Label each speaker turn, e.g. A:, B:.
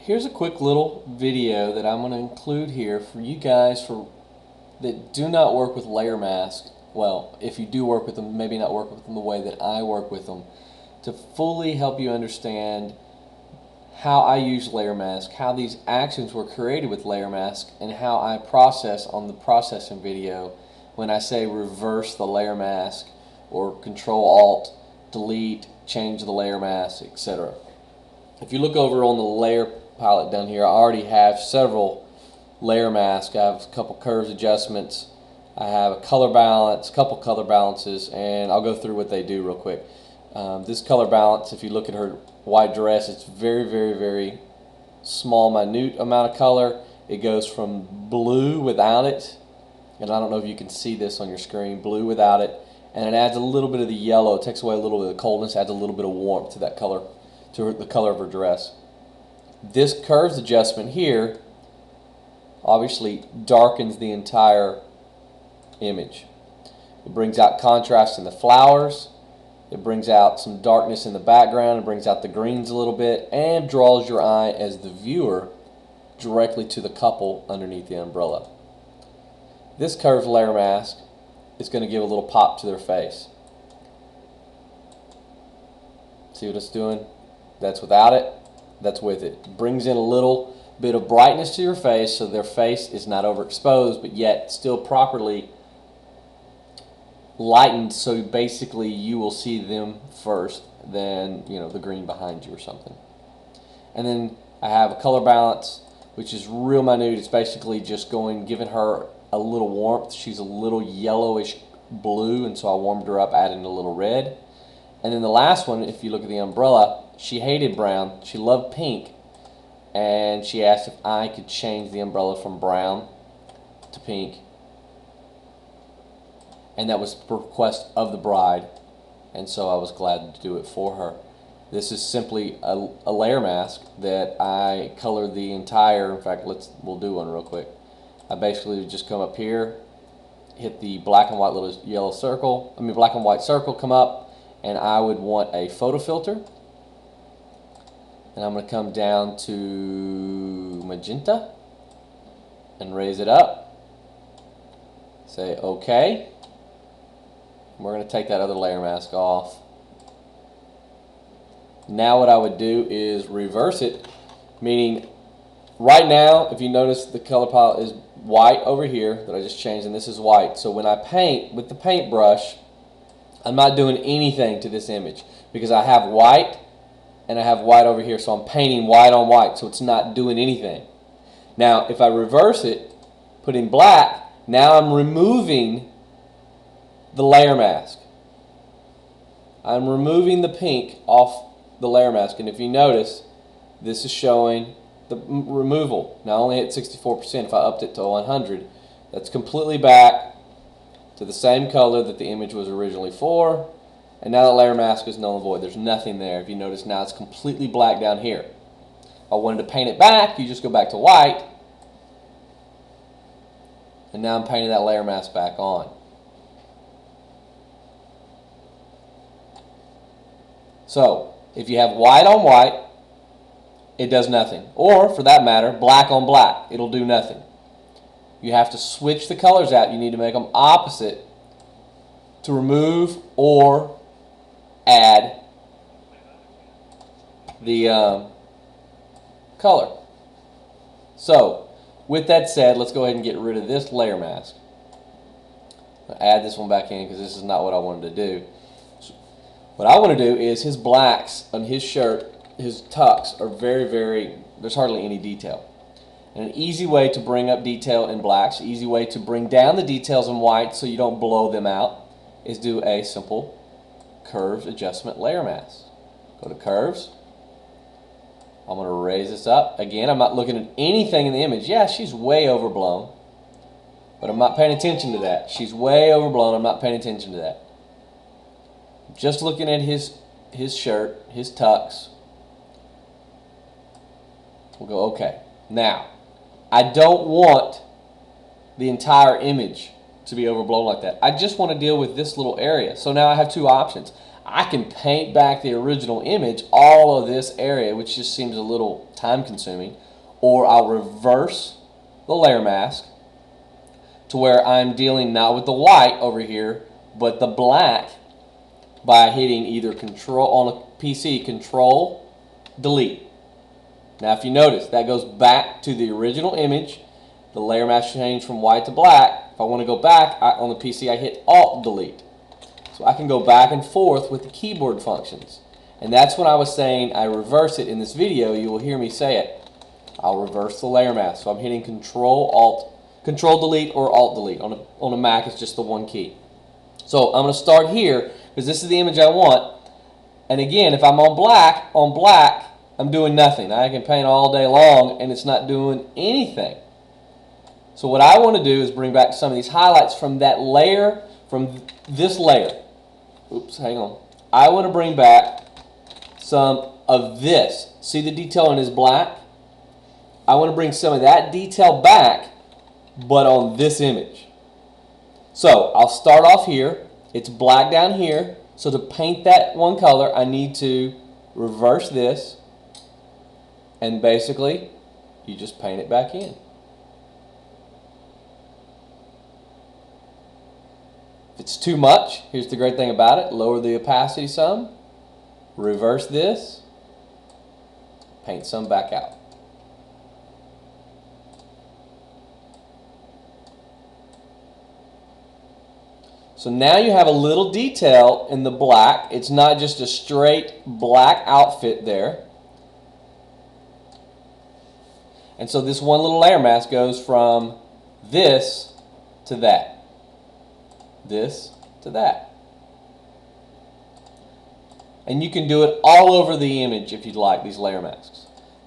A: Here's a quick little video that I'm going to include here for you guys that do not work with layer masks. Well, if you do work with them, maybe not work with them the way that I work with them, to fully help you understand how I use layer mask, how these actions were created with layer mask, and how I process on the processing video when I say reverse the layer mask or Control Alt delete, change the layer mask, etc. If you look over on the layer palette down here, I already have several layer masks. I have a couple curves adjustments, I have a color balance, a couple color balances, and I'll go through what they do real quick. This color balance, if you look at her white dress, it's very small, minute amount of color. It goes from blue without it, and I don't know if you can see this on your screen, blue without it, and it adds a little bit of the yellow. It takes away a little bit of the coldness, adds a little bit of warmth to that color, to the color of her dress. This curves adjustment here obviously darkens the entire image. It brings out contrast in the flowers, it brings out some darkness in the background, it brings out the greens a little bit, and draws your eye as the viewer directly to the couple underneath the umbrella. This curved layer mask is going to give a little pop to their face. See what it's doing? That's without it, that's with it. It brings in a little bit of brightness to your face so their face is not overexposed but yet still properly lightened, so basically you will see them first, then the green behind you or something. And then I have a color balance which is real minute. It's basically just giving her a little warmth. She's a little yellowish blue, and so I warmed her up adding a little red. And then the last one, if you look at the umbrella, she hated brown, she loved pink, and she asked if I could change the umbrella from brown to pink. And that was the request of the bride, and so I was glad to do it for her. This is simply a layer mask that I colored the entire, in fact we'll do one real quick. I basically just come up here, hit the black and white little yellow circle, black and white circle, come up, and I would want a photo filter. And I'm going to come down to magenta and raise it up. Say OK. We're going to take that other layer mask off. Now what I would do is reverse it, meaning right now, if you notice, the color palette is white over here that I just changed, and this is white. So when I paint with the paintbrush, I'm not doing anything to this image because I have white and I have white over here, so I'm painting white on white, so it's not doing anything. Now if I reverse it, put in black, now I'm removing the layer mask. I'm removing the pink off the layer mask, and if you notice, this is showing the removal. Now I only hit 64%. If I upped it to 100, that's completely back to the same color that the image was originally for, and now the layer mask is null and void. There's nothing there. If you notice, now it's completely black down here. If I wanted to paint it back, you just go back to white, and now I'm painting that layer mask back on. So if you have white on white, it does nothing. Or for that matter, black on black, it'll do nothing. You have to switch the colors out. You need to make them opposite to remove or add the color. So with that said, let's go ahead and get rid of this layer mask. I'll add this one back in because this is not what I wanted to do. What I want to do is his blacks on his shirt, his tucks are there's hardly any detail. And an easy way to bring up detail in blacks, easy way to bring down the details in white so you don't blow them out, is do a simple curves adjustment layer mask. Go to curves. I'm going to raise this up. Again, I'm not looking at anything in the image. Yeah, she's way overblown, but I'm not paying attention to that. She's way overblown. I'm not paying attention to that. Just looking at his shirt, his tux. We'll go okay. Now, I don't want the entire image to be overblown like that. I just want to deal with this little area. So now I have two options. I can paint back the original image, all of this area, which just seems a little time consuming, or I'll reverse the layer mask to where I'm dealing not with the white over here, but the black by hitting either control on a PC, control, delete. Now if you notice, that goes back to the original image. The layer mask changed from white to black. If I want to go back on the PC, I hit Alt Delete. So I can go back and forth with the keyboard functions. And that's when I was saying I reverse it in this video. You will hear me say it. I'll reverse the layer mask. So I'm hitting Control Delete or Alt Delete. On a Mac, it's just the one key. So I'm going to start here because this is the image I want. And again, if I'm on black, I'm doing nothing. I can paint all day long and it's not doing anything. So what I want to do is bring back some of these highlights from that layer, from this layer. Oops, hang on. I want to bring back some of this. See the detail in his black? I want to bring some of that detail back, but on this image. So I'll start off here. It's black down here. So to paint that one color, I need to reverse this, and basically you just paint it back in. If it's too much, here's the great thing about it. Lower the opacity some, reverse this, paint some back out. So now you have a little detail in the black. It's not just a straight black outfit there. And so this one little layer mask goes from this to that. This to that. And you can do it all over the image if you'd like, these layer masks.